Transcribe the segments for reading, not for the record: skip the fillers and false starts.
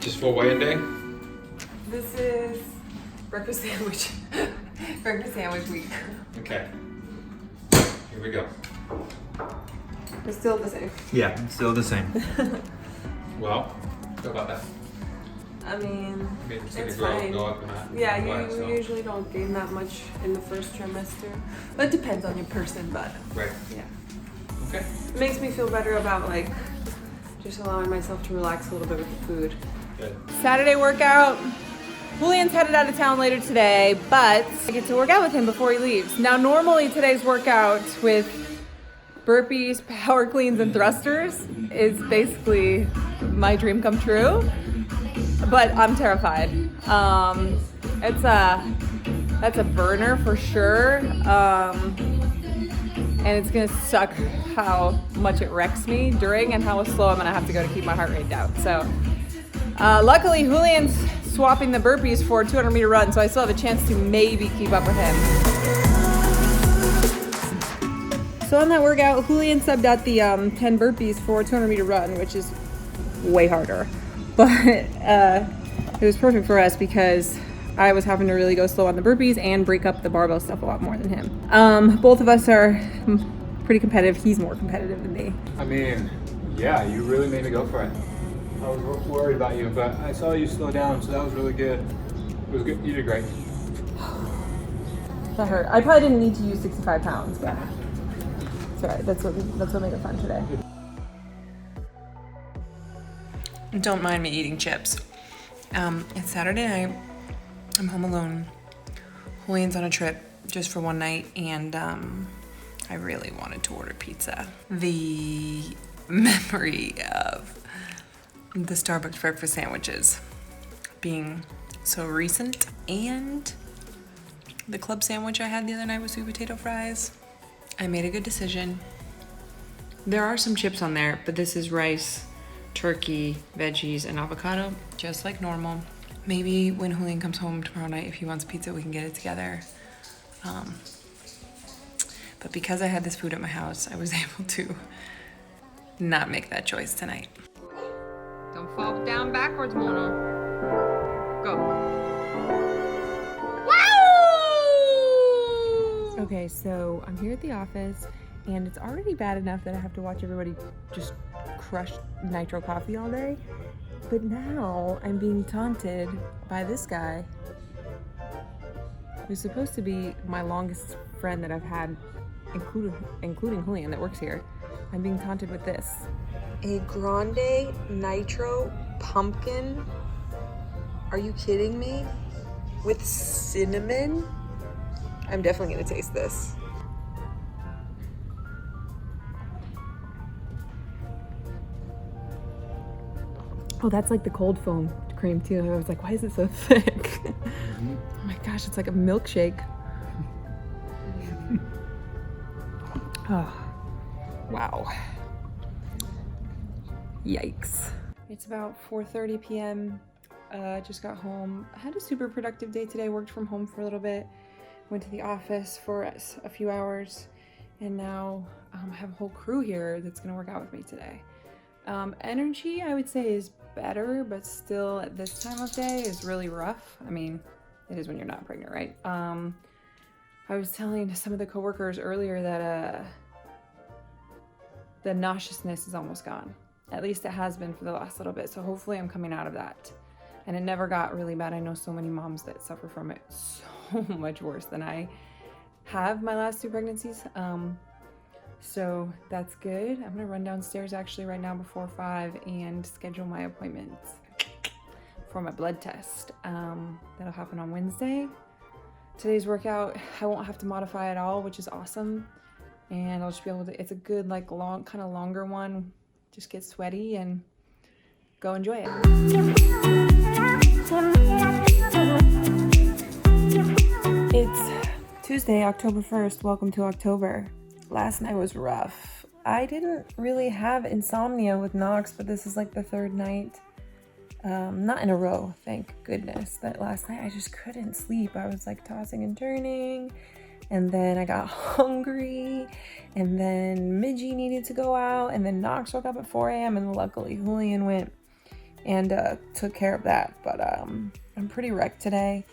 Just for weigh-in day? This is breakfast sandwich. Breakfast sandwich week. Okay. Here we go. It's still the same. Yeah, it's still the same. Well, how about that? I mean, I mean, it's it's gonna fine. go up and that. Yeah, Right, so- you usually don't gain that much in the first trimester. But it depends on your person, but Right. yeah. Okay. It makes me feel better about like just allowing myself to relax a little bit with the food. Good. Saturday workout. Julian's headed out of town later today, but I get to work out with him before he leaves. Now, normally today's workout with burpees, power cleans, and thrusters is basically my dream come true, but I'm terrified. That's a burner for sure. And it's gonna suck how much it wrecks me during and how slow I'm gonna have to go to keep my heart rate down. So luckily Julian's swapping the burpees for a 200-meter run, so I still have a chance to maybe keep up with him. So on that workout, Julian subbed out the 10 burpees for a 200-meter run, which is way harder. But it was perfect for us because I was having to really go slow on the burpees and break up the barbell stuff a lot more than him. Both of us are pretty competitive. He's more competitive than me. I mean, yeah, you really made me go for it. I was worried about you, but I saw you slow down, so that was really good. It was good. You did great. That hurt. I probably didn't need to use 65 pounds, but it's all right. That's what made it fun today. Don't mind me eating chips. It's Saturday night. I'm home alone. Julian's on a trip just for one night, and I really wanted to order pizza. The memory of the Starbucks breakfast sandwiches being so recent, and the club sandwich I had the other night with sweet potato fries. I made a good decision. There are some chips on there, but this is rice, turkey, veggies, and avocado, just like normal. Maybe when Julian comes home tomorrow night, if he wants pizza, we can get it together. But because I had this food at my house, I was able to not make that choice tonight. Don't fall down backwards, Mona. Go. Wow! Okay, so I'm here at the office, and it's already bad enough that I have to watch everybody just crush nitro coffee all day. But now I'm being taunted by this guy, who's supposed to be my longest friend that I've had, including Julian that works here. I'm being taunted with this. A grande nitro pumpkin? Are you kidding me? With cinnamon? I'm definitely gonna taste this. Oh, that's like the cold foam cream too. I was like, why is it so thick? Oh my gosh, it's like a milkshake. Oh, wow. Yikes. It's about 4:30 p.m. Just got home. I had a super productive day today. Worked from home for a little bit. Went to the office for a few hours. And now I have a whole crew here that's gonna work out with me today. Energy, I would say, is better, but still at this time of day is really rough. I mean, it is when you're not pregnant, right? I was telling some of the coworkers earlier that the nauseousness is almost gone. At least it has been for the last little bit. So hopefully I'm coming out of that. And it never got really bad. I know so many moms that suffer from it so much worse than I have my last 2 pregnancies. So that's good. I'm gonna run downstairs actually right now before 5 and schedule my appointment for my blood test. That'll happen on Wednesday. Today's workout, I won't have to modify at all, which is awesome. And I'll just be able to, it's a good like long, kind of longer one. Just get sweaty and go enjoy it. It's Tuesday, October 1st. Welcome to October. Last night was rough. I didn't really have insomnia with Knox, but this is like the 3rd night. Not in a row, thank goodness. That last night I just couldn't sleep. I was like tossing and turning, and then I got hungry, and then Midgie needed to go out, and then Knox woke up at 4 a.m. and luckily Julian went and took care of that. But I'm pretty wrecked today.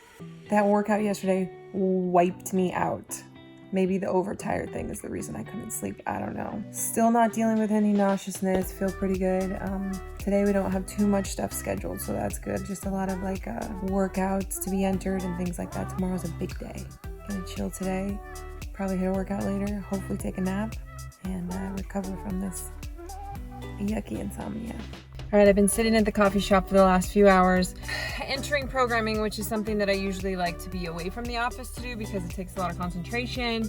That workout yesterday wiped me out. Maybe the overtired thing is the reason I couldn't sleep. I don't know. Still not dealing with any nauseousness. Feel pretty good. Today we don't have too much stuff scheduled, so that's good. Just a lot of like workouts to be entered and things like that. Tomorrow's a big day. Gonna chill today. Probably hit a workout later. Hopefully take a nap and recover from this yucky insomnia. All right, I've been sitting at the coffee shop for the last few hours, entering programming, which is something that I usually like to be away from the office to do because it takes a lot of concentration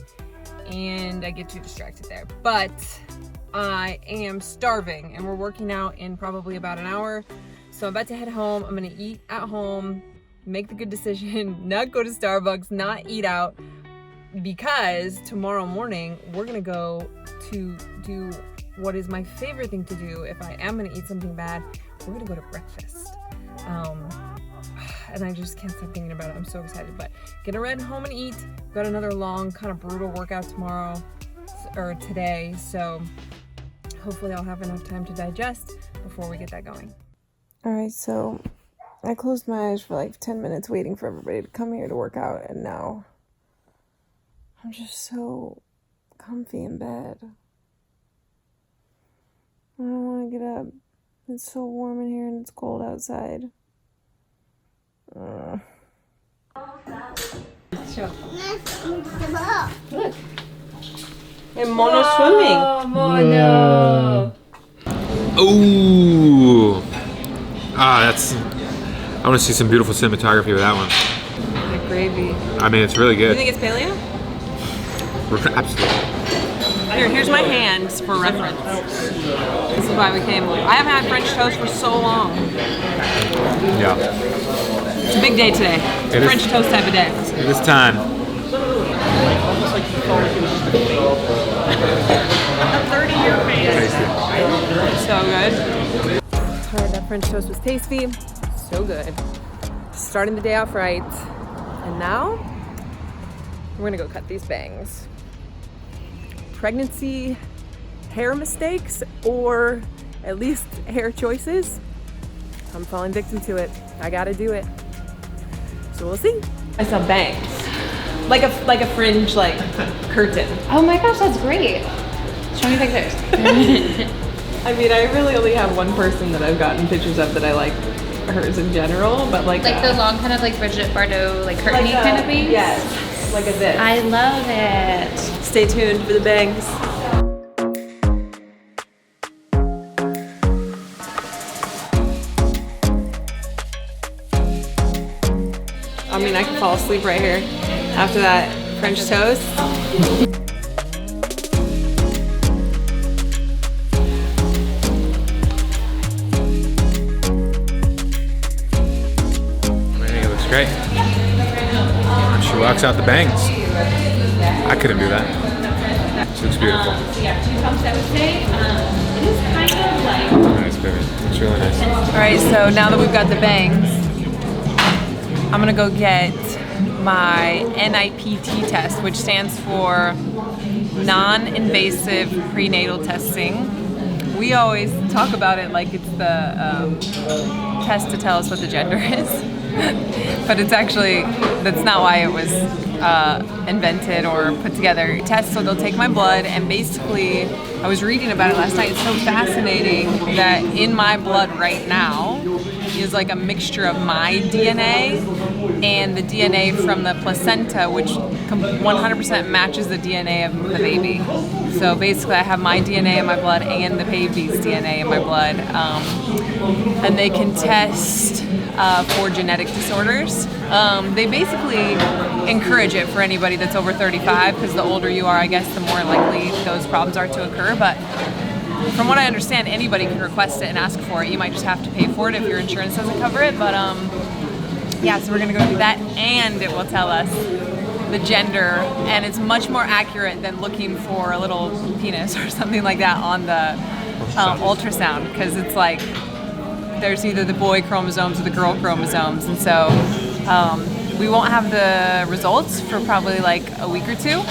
and I get too distracted there. But I am starving and we're working out in probably about an hour. So I'm about to head home. I'm gonna eat at home, make the good decision, not go to Starbucks, not eat out, because tomorrow morning we're gonna go to do what is my favorite thing to do if I am gonna eat something bad. We're gonna go to breakfast. And I just can't stop thinking about it. I'm so excited, but gonna run home and eat. Got another long, kind of brutal workout tomorrow, or today, so hopefully I'll have enough time to digest before we get that going. All right, so I closed my eyes for like 10 minutes waiting for everybody to come here to work out, and now I'm just so comfy in bed. I don't want to get up. It's so warm in here and it's cold outside. Look. And Mono's swimming. Oh, Mono. Ooh. That's. I want to see some beautiful cinematography with that one. The gravy. I mean, it's really You good. think it's paleo? Absolutely. Here's my hands for reference. This is why we came. I haven't had French toast for so long. Yeah. It's a big day today. It is. French toast type of day. It is time. So good. Alright, that French toast was tasty. So good. Starting the day off right. And now, we're gonna go cut these bangs. Pregnancy hair mistakes, or at least hair choices. I'm falling victim to it. I gotta do it. So we'll see. I saw bangs. Like a fringe, like curtain. Oh my gosh, that's great. Show me pictures. I mean, I really only have one person that I've gotten pictures of that I like hers in general, but like Like the long kind of like Brigitte Bardot, like curtainy kind of bangs? Yes, like a this. I love it. Stay tuned for the bangs. I mean, I can fall asleep right here after that French toast. I think it looks great. And she walks out the bangs. I couldn't do that. She looks beautiful. Nice, baby. It's really nice. All right, so now that we've got the bangs, I'm gonna go get my NIPT test, which stands for non-invasive prenatal testing. We always talk about it like it's the test to tell us what the gender is, but it's actually, that's not why it was invented or put together. Test, so they'll take my blood, and basically, I was reading about it last night. It's so fascinating that in my blood right now is like a mixture of my DNA and the DNA from the placenta, which 100% matches the DNA of the baby. So basically I have my DNA in my blood and the baby's DNA in my blood. And they can test for genetic disorders. They basically encourage it for anybody that's over 35, because the older you are, I guess, the more likely those problems are to occur. But from what I understand, anybody can request it and ask for it. You might just have to pay for it if your insurance doesn't cover it. But yeah, so we're gonna go do that, and it will tell us the gender, and it's much more accurate than looking for a little penis or something like that on the ultrasound, because it's like there's either the boy chromosomes or the girl chromosomes, and so we won't have the results for probably like a week or two,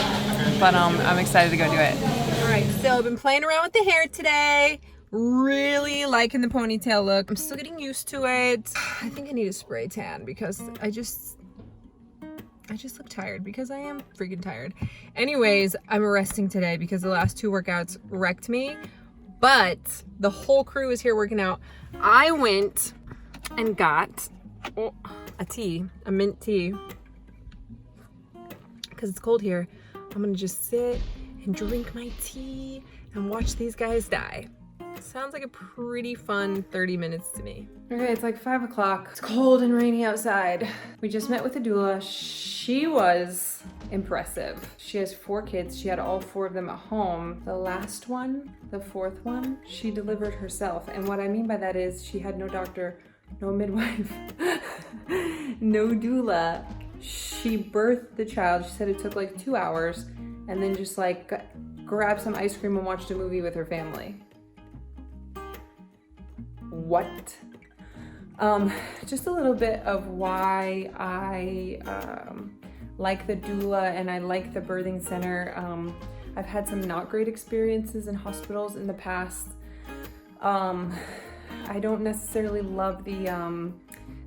but I'm excited to go do it. All right, so I've been playing around with the hair today. Really liking the ponytail look. I'm still getting used to it. I think I need a spray tan because I just look tired because I am freaking tired. Anyways, I'm resting today because the last 2 workouts wrecked me, but the whole crew is here working out. I went and got a mint tea, because it's cold here. I'm gonna just sit and drink my tea and watch these guys die. Sounds like a pretty fun 30 minutes to me. Okay, it's like 5 o'clock. It's cold and rainy outside. We just met with a doula. She was impressive. She has 4 kids. She had all 4 of them at home. The last one, the 4th one, she delivered herself. And what I mean by that is she had no doctor, no midwife, no doula. She birthed the child. She said it took like 2 hours, and then just like grabbed some ice cream and watched a movie with her family. What? Just a little bit of why I like the doula and I like the birthing center. I've had some not great experiences in hospitals in the past. I don't necessarily love the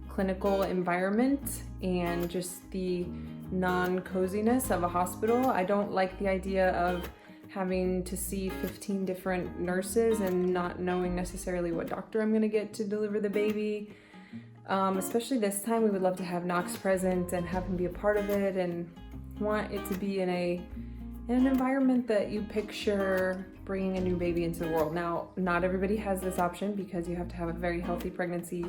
clinical environment and just the non-coziness of a hospital. I don't like the idea of having to see 15 different nurses and not knowing necessarily what doctor I'm gonna get to deliver the baby. Especially this time, we would love to have Knox present and have him be a part of it, and want it to be in an environment that you picture bringing a new baby into the world. Now, not everybody has this option because you have to have a very healthy pregnancy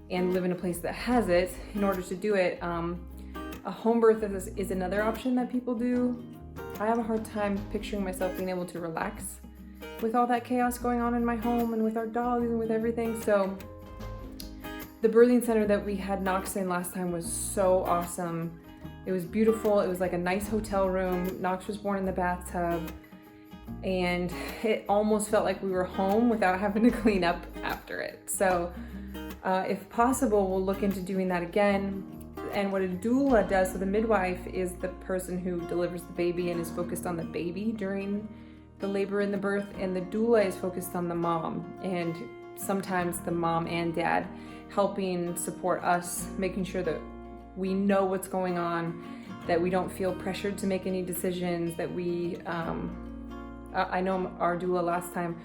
and live in a place that has it in order to do it. A home birth is another option that people do. I have a hard time picturing myself being able to relax with all that chaos going on in my home and with our dogs and with everything. So the birthing center that we had Knox in last time was so awesome. It was beautiful. It was like a nice hotel room. Knox was born in the bathtub, and it almost felt like we were home without having to clean up after it. So if possible, we'll look into doing that again. And what a doula does, so the midwife is the person who delivers the baby and is focused on the baby during the labor and the birth, and the doula is focused on the mom, and sometimes the mom and dad, helping support us, making sure that we know what's going on, that we don't feel pressured to make any decisions, that we, I know our doula last time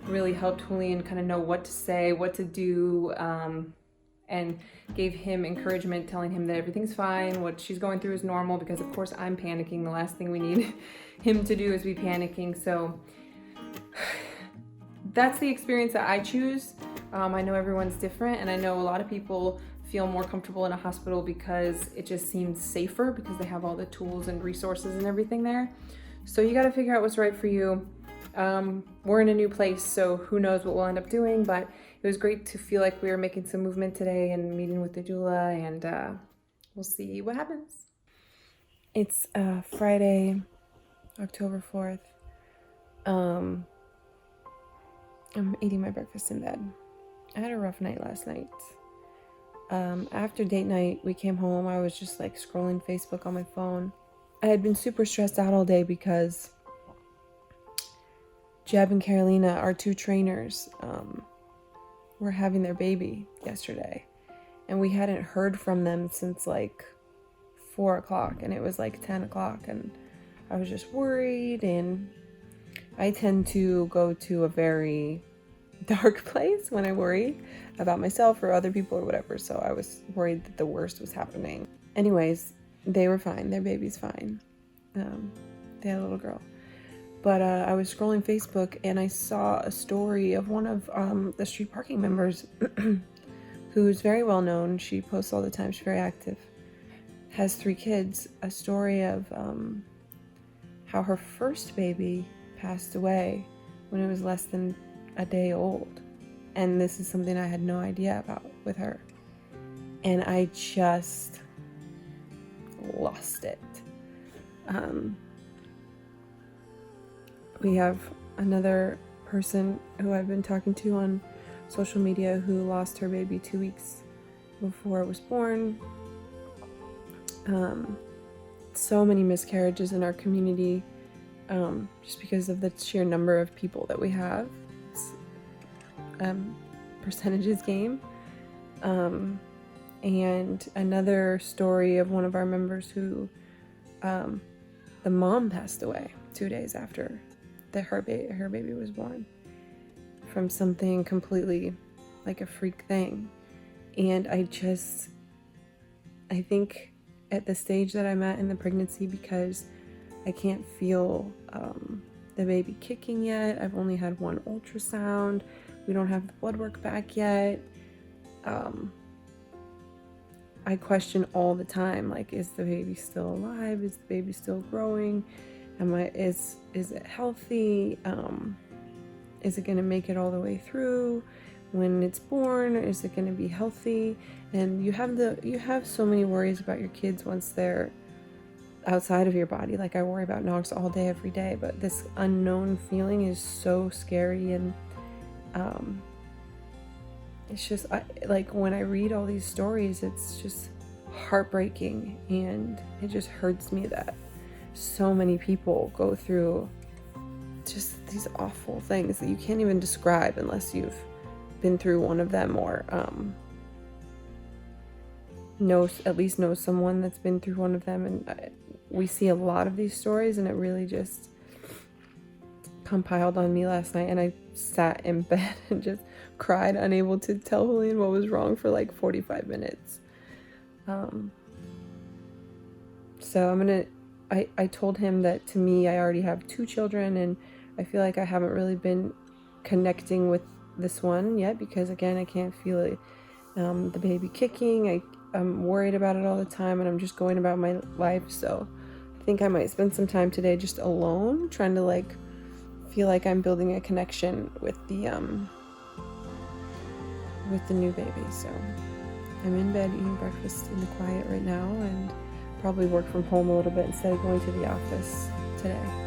really helped Julian kind of know what to say, what to do, and gave him encouragement, telling him that everything's fine, what she's going through is normal, because of course I'm panicking. The last thing we need him to do is be panicking. So that's the experience that I choose. I know everyone's different, and I know a lot of people feel more comfortable in a hospital because it just seems safer because they have all the tools and resources and everything there. So you got to figure out what's right for you. We're in a new place, so who knows what we'll end up doing, but it was great to feel like we were making some movement today and meeting with the doula, and we'll see what happens. It's Friday, October 4th. I'm eating my breakfast in bed. I had a rough night last night. After date night, we came home. I was just like scrolling Facebook on my phone. I had been super stressed out all day because Jeb and Carolina, our 2 trainers, were having their baby yesterday, and we hadn't heard from them since like 4 o'clock, and it was like 10 o'clock, and I was just worried. And I tend to go to a very dark place when I worry about myself or other people or whatever, so I was worried that the worst was happening. Anyways, they were fine. Their baby's fine. They had a little girl. But I was scrolling Facebook and I saw a story of one of the street parking members who's very well known. She posts all the time. She's very active. Has 3 kids. A story of how her first baby passed away when it was less than a day old. And this is something I had no idea about with her. And I just lost it. We have another person who I've been talking to on social media who lost her baby 2 weeks before it was born. So many miscarriages in our community, just because of the sheer number of people that we have. It's percentages game. And another story of one of our members who the mom passed away 2 days after her baby was born from something completely like a freak thing. And I think at the stage that I'm at in the pregnancy, because I can't feel the baby kicking yet. I've only had one ultrasound. We don't have the blood work back yet. I question all the time, like, is the baby still alive? Is the baby still growing? Is it healthy? Is it going to make it all the way through when it's born? Is it going to be healthy? And you have so many worries about your kids once they're outside of your body. Like, I worry about Knox all day, every day, but this unknown feeling is so scary. And it's just like when I read all these stories, it's just heartbreaking, and it just hurts me that so many people go through just these awful things that you can't even describe unless you've been through one of them, or at least know someone that's been through one of them. And we see a lot of these stories, and it really just compiled on me last night, and I sat in bed and just cried, unable to tell Julian what was wrong for like 45 minutes. So I told him that, to me, I already have 2 children, and I feel like I haven't really been connecting with this one yet, because again, I can't feel it, the baby kicking. I'm worried about it all the time, and I'm just going about my life. So I think I might spend some time today just alone, trying to like feel like I'm building a connection with the new baby. So I'm in bed eating breakfast in the quiet right now, and probably work from home a little bit instead of going to the office today.